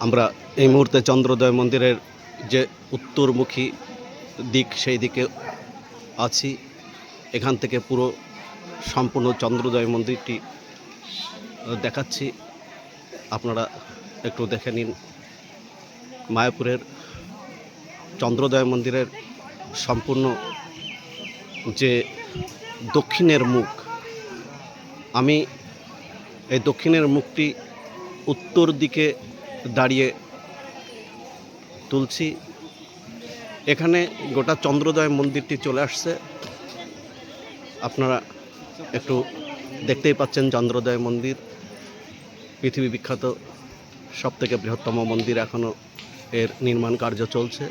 আমরা এই মুহূর্তে চন্দ্রোদয় মন্দিরের যে উত্তরমুখী দিক সেই দিকে আছি। এখান থেকে পুরো সম্পূর্ণ চন্দ্রোদয় মন্দিরটি দেখাচ্ছি, আপনারা একটু দেখে নিন। মায়াপুরের চন্দ্রোদয় মন্দিরের সম্পূর্ণ যে দক্ষিণের মুখ, আমি এই দক্ষিণের মুখটি উত্তর দিকে দাঁড়িয়ে তুলছি। এখানে গোটা চন্দ্রোদয় মন্দিরটি চলে আসছে, আপনারা একটু দেখতেই পাচ্ছেন। চন্দ্রোদয় মন্দির পৃথিবী বিখ্যাত সবথেকে বৃহত্তম মন্দির। এখনও এর নির্মাণ কার্য চলছে,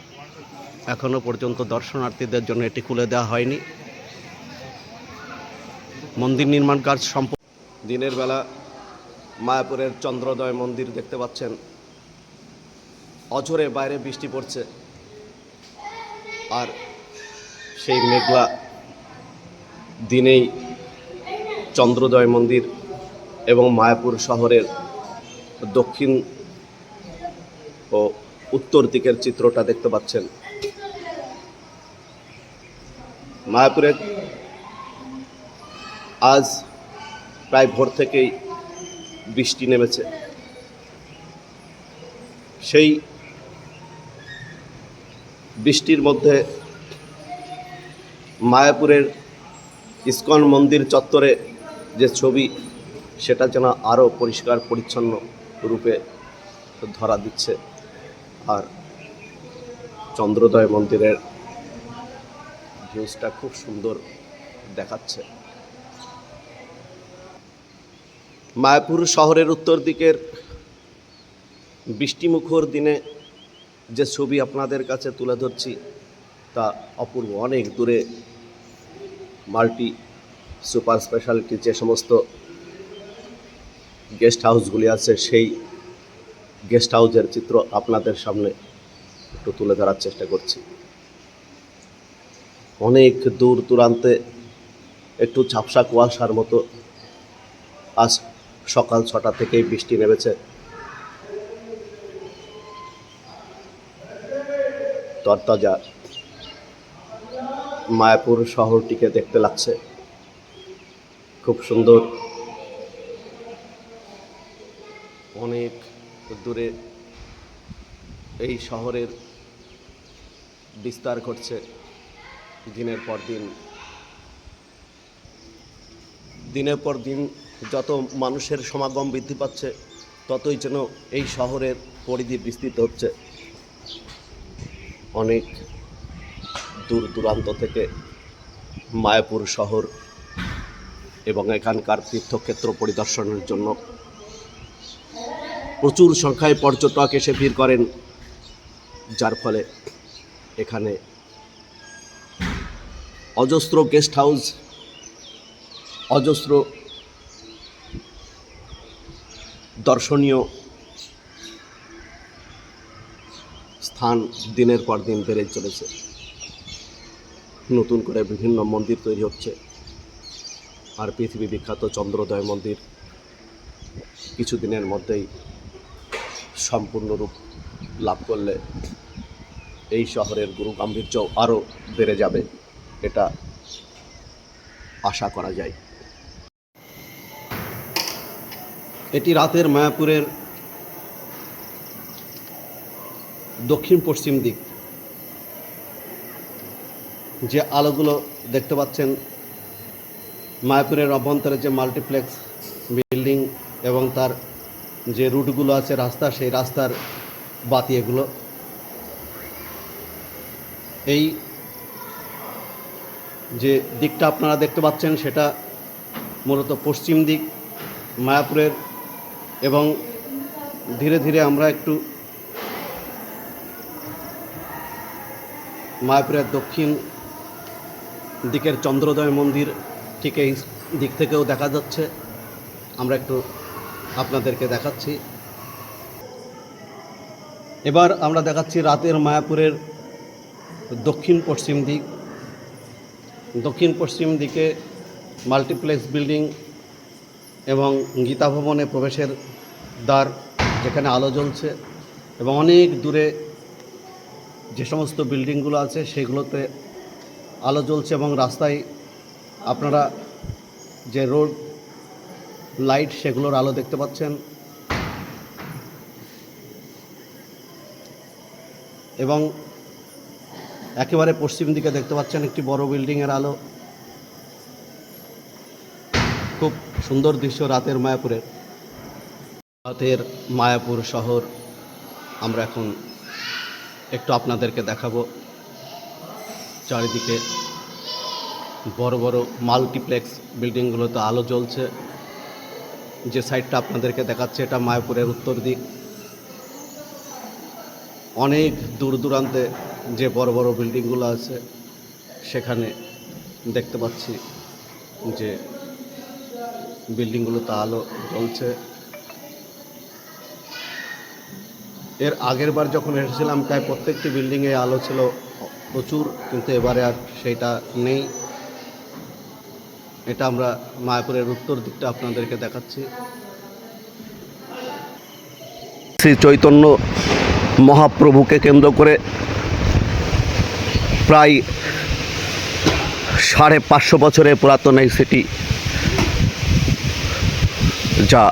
এখনও পর্যন্ত দর্শনার্থীদের জন্য এটি খুলে দেওয়া হয়নি। মন্দির নির্মাণ কাজ সম্পূর্ণ। দিনের বেলা মায়াপুরের চন্দ্রোদয় মন্দির দেখতে পাচ্ছেন, অঝোরে বাইরে বৃষ্টি পড়ছে, আর সেই মেঘলা দিনেই চন্দ্রোদয় মন্দির এবং মায়াপুর শহরের দক্ষিণ ও উত্তর দিকের চিত্রটা দেখতে পাচ্ছেন। মায়াপুরে আজ প্রায় ভোর থেকেই বৃষ্টি নেমেছে। সেই বৃষ্টির মধ্যে মায়াপুরের ইস্কন মন্দির চত্বরে যে ছবি, সেটা যেন আরও পরিষ্কার পরিচ্ছন্ন রূপে ধরা দিচ্ছে। আর চন্দ্রোদয় মন্দিরের ভিউজটা খুব সুন্দর দেখাচ্ছে। মায়াপুর শহরের উত্তর দিকের বৃষ্টিমুখর দিনে যে ছবি আপনাদের কাছে তুলে ধরছি তা অপূর্ব। অনেক দূরে মাল্টি সুপার স্পেশালিটি যে সমস্ত গেস্ট হাউসগুলি আছে, সেই গেস্ট হাউসের চিত্র আপনাদের সামনে একটু তুলে ধরার চেষ্টা করছি। অনেক দূর দূরান্তে একটু ঝাপসা কুয়াশার মতো আজ সকাল 6টা থেকেই বৃষ্টি নেমেছে। তরতাজা মায়াপুর শহরটিকে দেখতে লাগছে, খুব সুন্দর। অনেক দূরে এই শহরের বিস্তার ঘটছে দিনের পর দিন। দিনের পর দিন যত মানুষের সমাগম বৃদ্ধি পাচ্ছে, ততই যেন এই শহরের পরিধি বিস্তৃত হচ্ছে। অনেক দূর দূরান্ত থেকে মায়াপুর শহর এবং এখানকার তীর্থক্ষেত্র পরিদর্শনের জন্য প্রচুর সংখ্যায় পর্যটক এসে ভিড় করেন, যার ফলে এখানে অজস্র গেস্ট হাউস, অজস্র দর্শনীয় স্থান দিনের পর দিন বেড়ে চলেছে। নতুন করে বিভিন্ন মন্দির তৈরি হচ্ছে, আর পৃথিবী বিখ্যাত চন্দ্রোদয় মন্দির কিছুদিনের মধ্যেই সম্পূর্ণ রূপ লাভ করলে এই শহরের গুরু গাম্ভীর্য আরও বেড়ে যাবে, এটা আশা করা যায়। এটি রাতের মায়াপুরের দক্ষিণ পশ্চিম দিক। যে আলোগুলো দেখতে পাচ্ছেন, মায়াপুরের অভ্যন্তরে যে মাল্টিপ্লেক্স বিল্ডিং এবং তার যে রুটগুলো আছে রাস্তা, সেই রাস্তার বাতি এগুলো। এই যে দিকটা আপনারা দেখতে পাচ্ছেন, সেটা মূলত পশ্চিম দিক মায়াপুরের। এবং ধীরে ধীরে আমরা একটু মায়াপুরের দক্ষিণ দিকের চন্দ্রোদয় মন্দির ঠিক এই দিক থেকেও দেখা যাচ্ছে। আমরা একটু আপনাদেরকে দেখাচ্ছি। এবার আমরা দেখাচ্ছি রাতের মায়াপুরের দক্ষিণ পশ্চিম দিক। দক্ষিণ পশ্চিম দিকে মাল্টিপ্লেক্স বিল্ডিং এবং গীতা ভবনে প্রবেশের দ্বার, যেখানে আলো জ্বলছে, এবং অনেক দূরে যে সমস্ত বিল্ডিংগুলো আছে সেগুলোতে আলো জ্বলছে এবং রাস্তায় আপনারা যে রোড লাইট সেগুলোর আলো দেখতে পাচ্ছেন। এবং একেবারে পশ্চিম দিকে দেখতে পাচ্ছেন একটি বড় বিল্ডিংয়ের আলো। খুব সুন্দর দৃশ্য রাতের মায়াপুরের। রাতের মায়াপুর শহর আমরা এখন একটু আপনাদেরকে দেখাবো। চারিদিকে বড় বড় মাল্টিপ্লেক্স বিল্ডিংগুলোতে আলো জ্বলছে। যে সাইডটা আপনাদেরকে দেখাচ্ছে এটা মায়াপুরের উত্তর দিক। অনেক দূর দূরান্তে যে বড় বড় বিল্ডিংগুলো আছে সেখানে দেখতে পাচ্ছি যে বিল্ডিংগুলোতে আলো জ্বলছে। এর আগের বার যখন এসেছিলাম প্রায় প্রত্যেকটি বিল্ডিংয়ে আলো ছিল প্রচুর, কিন্তু এবারে আর সেটা নেই। এটা আমরা মায়াপুরের উত্তর দিকটা আপনাদেরকে দেখাচ্ছি। শ্রী চৈতন্য মহাপ্রভুকে কেন্দ্র করে প্রায় 550 বছরের পুরাতন এই সিটি, যা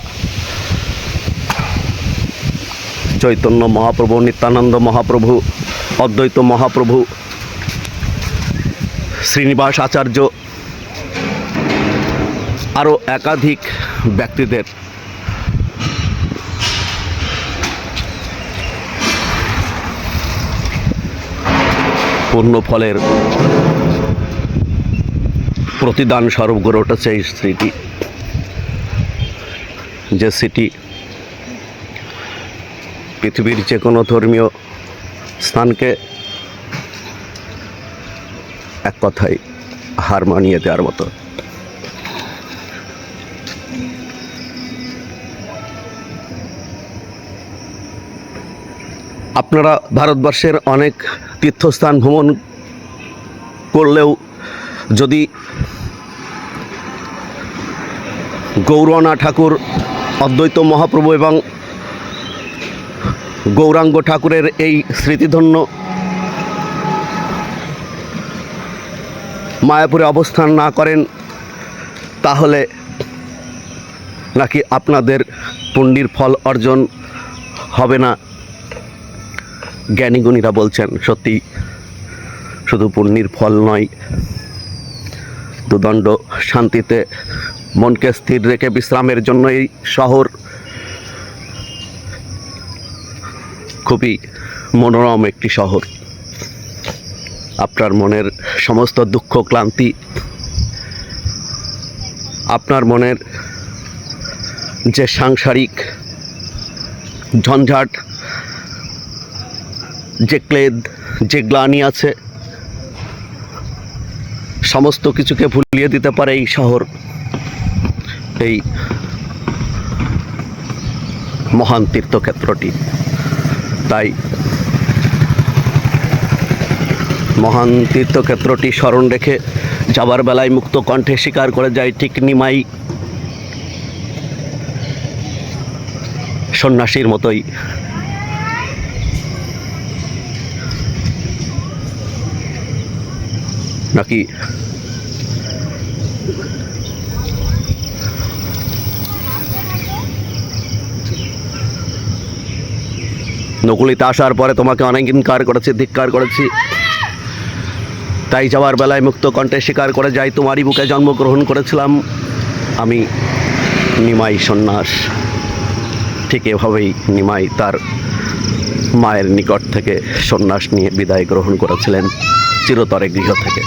চৈতন্য মহাপ্রভু, নিত্যানন্দ মহাপ্রভু, অদ্বৈত মহাপ্রভু, শ্রীনিবাস আচার্য আরও একাধিক ব্যক্তিদের পুণ্যফলের প্রতিদান স্বরূপ গড়ে উঠেছে এই সিটি। যে সিটি পৃথিবীর যে কোনো ধর্মীয় স্থানকে এক কথায় হার মানিয়ে দেওয়ার মতো। আপনারা ভারতবর্ষের অনেক তীর্থস্থান ভ্রমণ করলেও যদি গৌরাঙ্গ ঠাকুর, অদ্বৈত মহাপ্রভু এবং গৌরাঙ্গ ঠাকুরের এই স্মৃতিধন্য মায়াপুরে অবস্থান না করেন তাহলে নাকি আপনাদের পুণ্যের ফল অর্জন হবে না। জ্ঞানীগুণীরা বলছেন সত্যি শুধু পুণ্যের ফল নয়, দুদণ্ড শান্তিতে মনকে স্থির রেখে বিশ্রামের জন্য এই শহর খুবই মনোরম একটি শহর। আপনার মনের সমস্ত দুঃখ ক্লান্তি, আপনার মনের যে সাংসারিক ঝঞ্ঝাট, যে ক্লেদ, যে গ্লানি আছে, সমস্ত কিছুকে ভুলিয়ে দিতে পারে এই শহর, এই মহান তীর্থক্ষেত্রটি। তাই মহান তীর্থক্ষেত্রটি স্মরণ রেখে যাবার বেলায় মুক্ত কণ্ঠে স্বীকার করে যায় ঠিক নিমাই সন্ন্যাসীর মতোই নাকি নকুলিতে আসার পরে তোমাকে অনেক ইনকার করেছি, ধিক্কার করেছি, তাই যাওয়ার বেলায় মুক্ত কণ্ঠে স্বীকার করে যাই তোমারই বুকে জন্মগ্রহণ করেছিলাম আমি নিমাই সন্ন্যাস। ঠিক এভাবেই নিমাই তার মায়ের নিকট থেকে সন্ন্যাস নিয়ে বিদায় গ্রহণ করেছিলেন চিরতরে গৃহ থেকে।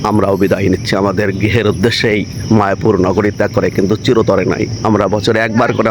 আমরাও বিদায় নিচ্ছি আমাদের গৃহের উদ্দেশ্যেই মায়াপুর নগরী ত্যাগ করে, কিন্তু চিরতরে নাই। আমরা বছরে একবার করে